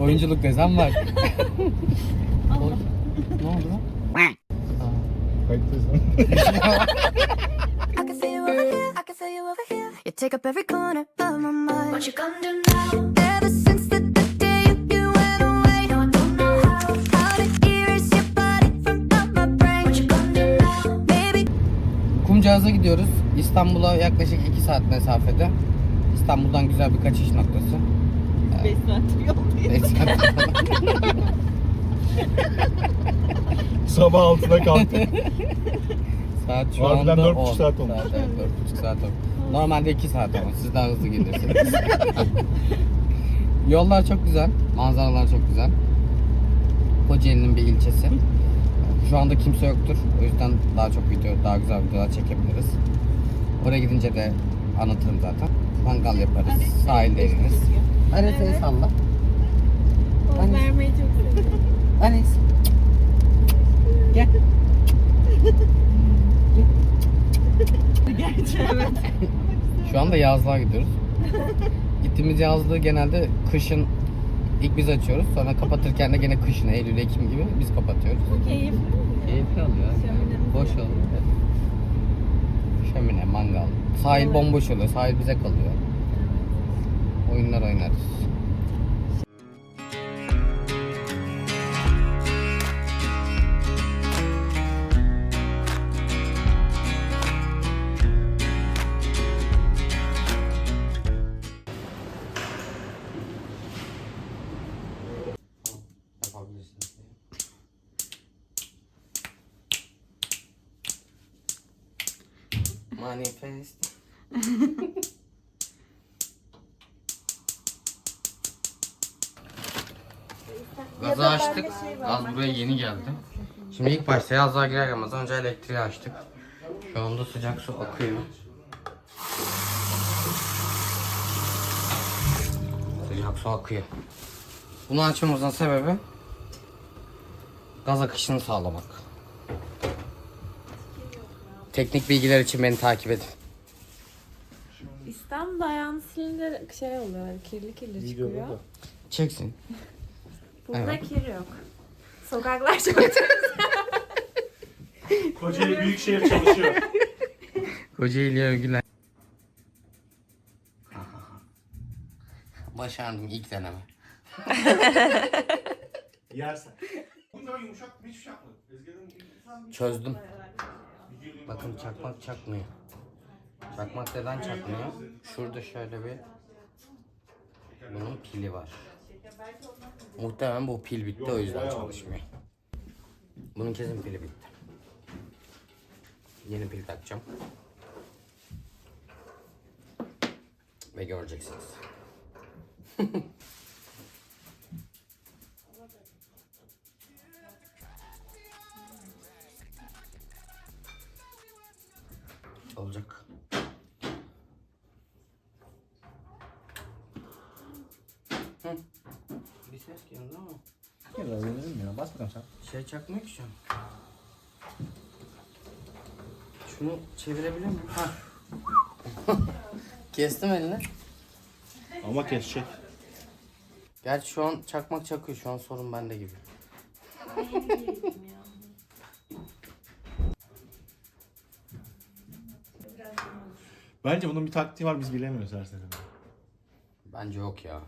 Oyunculuk desem var. Allah. Ne oldu lan? Kayıttayız. I can feel you over here, I can feel you over here. You take up every corner of my mind. What you gonna do now? Ever since the day you went away, no, I don't know how to erase your body from out my brain. What you gonna do now? Maybe. Kumcağız'a gidiyoruz. İstanbul'a yaklaşık 2 saat mesafede. İstanbul'dan güzel bir kaçış noktası. 5 saat yoldayız. 5 saat. Sabah 6'da kalktık. Saat şu Harbiden anda 4,5 saat olmuş. Evet, 4,5 saat olmuş. Normalde 2 saat ama siz daha hızlı gelirsiniz. Yollar çok güzel, manzaralar çok güzel. Kocaeli'nin bir ilçesi. Şu anda kimse yoktur. O yüzden daha çok video, daha güzel videolar çekebiliriz. Oraya gidince de anlatırım zaten. Mangal yaparız, sahilde ineriz. Haritayı salla. Poz vermeyi çok seviyorum. Anes. Gel. Gerçi evet. Şu anda yazlığa gidiyoruz. Gittiğimiz yazlığı genelde kışın ilk biz açıyoruz. Sonra kapatırken de gene kışın, Eylül, Ekim gibi biz kapatıyoruz. Keyifli mi? Keyifli oluyor. Şöminemiz Boş oluyor. Evet. Şömine, mangal. Sahil Evet. bomboş oluyor. Sahil bize kalıyor. Oyunlar oynarız. Yapabilirsiniz. Manifest. Gazı açtık. Gaz buraya yeni geldi. Şimdi ilk başta yazlığa girer girmez önce elektriği açtık. Şu anda sıcak su akıyor. Sıcak su akıyor. Bunu açmamızın sebebi gaz akışını sağlamak. Teknik bilgiler için beni takip edin. İstanbul'da ayağını silince şey oluyor, hani kirli kirli çıkıyor. Çeksin. Burada Evet. kir yok. Sokaklar çok temiz. Kocaeli Büyükşehir çalışıyor. Kocaeli'ye övgüler. Başardım ilk deneme. Yersen. Bunlar yumuşak hiçbir şey yapmadı. Çözdüm. Bakın çakmak çakmıyor. Çakmak neden çakmıyor? Şurada şöyle bir bunun pili var. Muhtemelen bu pil bitti o yüzden çalışmıyor. Bunun kesin pili bitti. Yeni pil takacağım. Ve göreceksiniz. Olacak. Hı. Bir ses geldi ama. Gel abi dedim ya. Bas bakalım sen. Şey çakmıyor ki şu an. Şunu çevirebilir miyim? Ha. Kestim elini. Ama kesecek. Gerçi şu an çakmak çakıyor. Şu an sorun bende gibi. Bence bunun bir taktiği var biz bilemiyoruz her seferinde. Bence yok ya.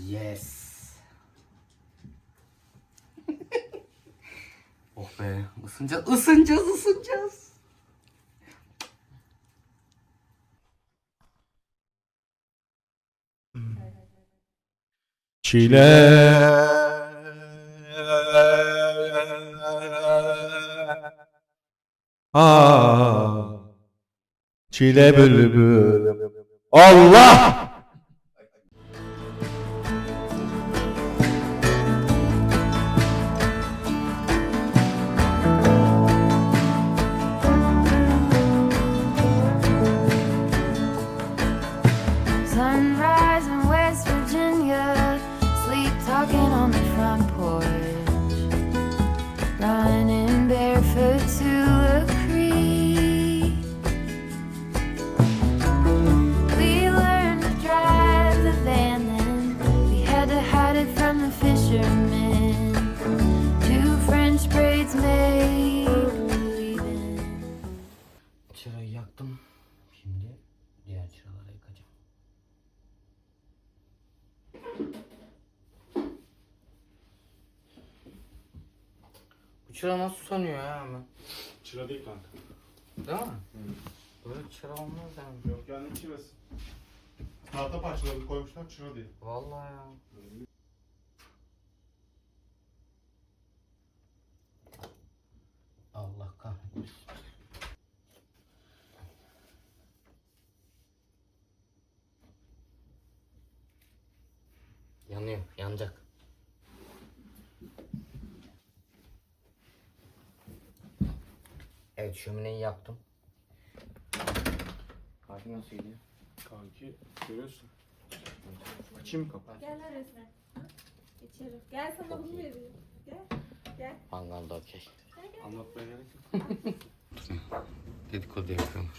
Yes. Oh be, ısınacağız. Çile. Çile bülbül. Allah! Sunrise in West Virginia, sleep talking on the front porch. çıra nasıl sönüyor ya hemen? Çıra değil kanka. Değil mi? Böyle çıra olmaz yani. Yok yani çırası. Tahta parçaları koymuşlar çıra değil. Vallahi ya. Allah kahretsin. Yanıyor, yanacak. Evet, şömineyi yaptım. Kahve nasıl gidiyor? Kanki görüyorsun. Açayım mı kapıyı? Gel resmen. İçeri. Gel sana bunu vereyim. Gel. Gel. Mangalda okey. Anlatmaya gerek yok. Dedikodu yapıyorum.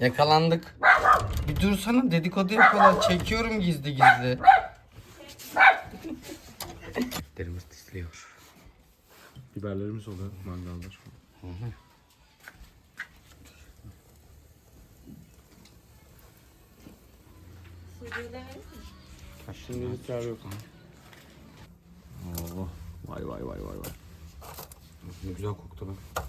Yakalandık. Bir dursana, dedikodu yapıyorlar. Çekiyorum gizli gizli. Derimiz tisliyor. Biberlerimiz oluyor mangalda şu an. Şimdilik yer yok. Oo, vay vay vay vay vay. Ne güzel koktu bak.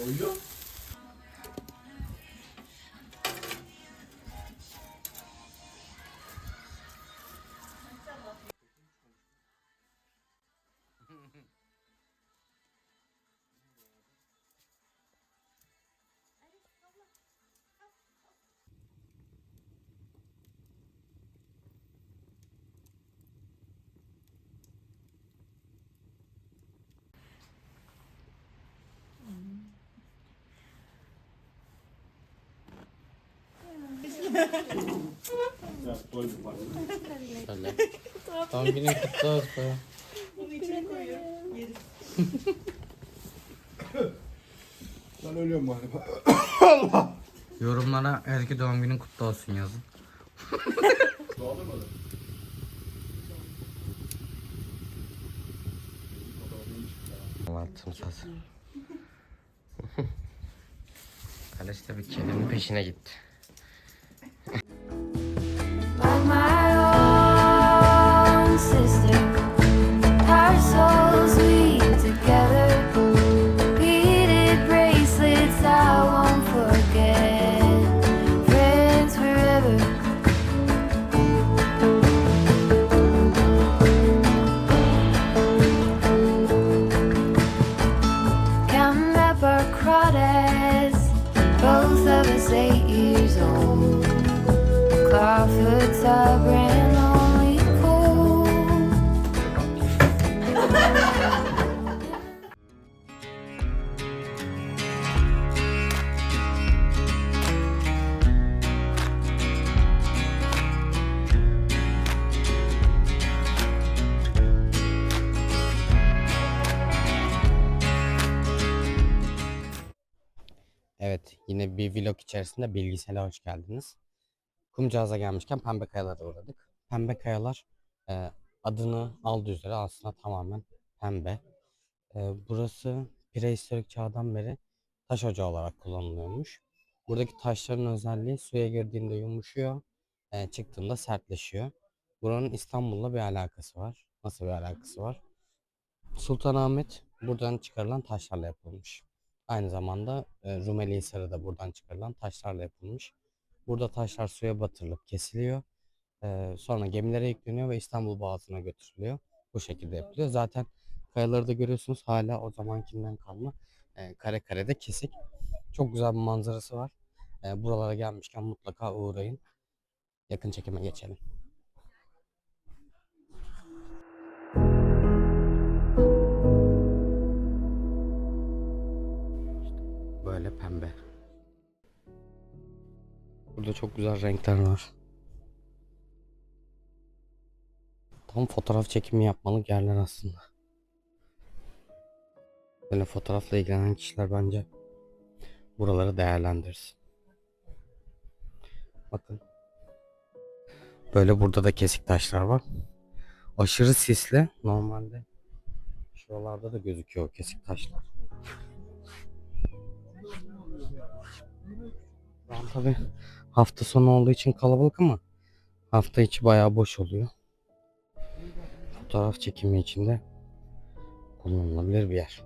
Oyuyor. Ya doydum var. Şöyle. Doğum günün kutlu olsun. Ben ölüyorum galiba. Yorumlara Ezgi doğum günün kutlu olsun yazın. Doğdurmadı. Anlattım saz. Kalesi de bir kedinin peşine gitti. Like my own sister, our souls weave together. Beaded bracelets I won't forget. Friends forever. Counting up our crawdads, both of us 8 years old. Crawford's our brand only cold. Evet, yine bir vlog içerisinde Bilgisel'e hoş geldiniz. Kumcağız'a gelmişken Pembe Kayalar'a uğradık. Pembe Kayalar adını aldığı üzere aslında tamamen pembe. Burası prehistorik çağdan beri taş ocağı olarak kullanılıyormuş. Buradaki taşların özelliği suya girdiğinde yumuşuyor, çıktığında sertleşiyor. Buranın İstanbul'la bir alakası var. Nasıl bir alakası var? Sultanahmet buradan çıkarılan taşlarla yapılmış. Aynı zamanda Rumeli Hisarı da buradan çıkarılan taşlarla yapılmış. Burada taşlar suya batırılıp kesiliyor. Sonra gemilere yükleniyor ve İstanbul Boğazı'na götürülüyor. Bu şekilde yapılıyor. Zaten kayaları da görüyorsunuz, hala o zamankinden kalma kare kare de kesik. Çok güzel bir manzarası var. Buralara gelmişken mutlaka uğrayın. Yakın çekime geçelim. Böyle pembe. Burada çok güzel renkler var. Tam fotoğraf çekimi yapmalık yerler aslında. Böyle fotoğrafla ilgilenen kişiler bence buraları değerlendirsin. Bakın. Böyle burada da kesik taşlar var. Aşırı sisli. Normalde Şuralarda da gözüküyor kesik taşlar. Şu an tabii hafta sonu olduğu için kalabalık ama hafta içi bayağı boş oluyor. Fotoğraf çekimi için de kullanılabilir bir yer.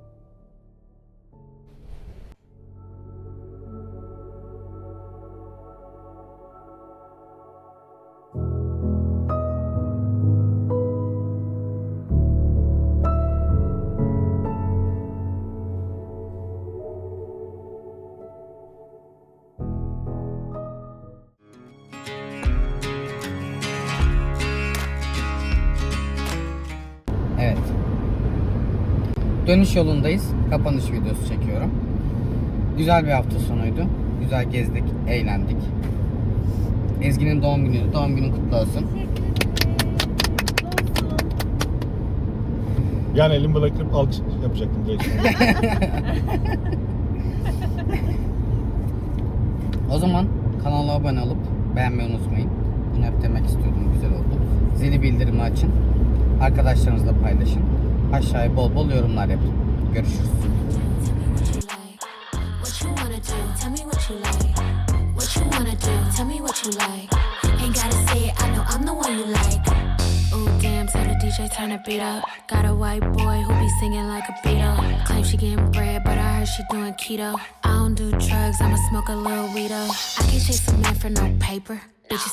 Evet. Dönüş yolundayız. Kapanış videosu çekiyorum. Güzel bir hafta sonuydu. Güzel gezdik, eğlendik. Ezgi'nin doğum günü. Doğum günün kutlu olsun. Yani elimi bırakıp alkış yapacaktım direkt. O zaman kanala abone olup beğenmeyi unutmayın. Bunu hep demek istiyordum. Güzel oldu. Zili bildirimi açın. Arkadaşlarınızla paylaşın. Aşağıya bol bol yorumlar yapın. Görüşürüz. What you wanna do? Tell me what you like. What you wanna do? Tell me what you like. Ain't gotta say it, I know I'm the one you like. Ooh, damn, tell the DJ turn the beat up. Got a white boy who be singing like a Beatle. Claim she getting bread, but I heard she doing keto. I don't do drugs, I'ma smoke a little weed up. I can't chase a man for no paper. Bitches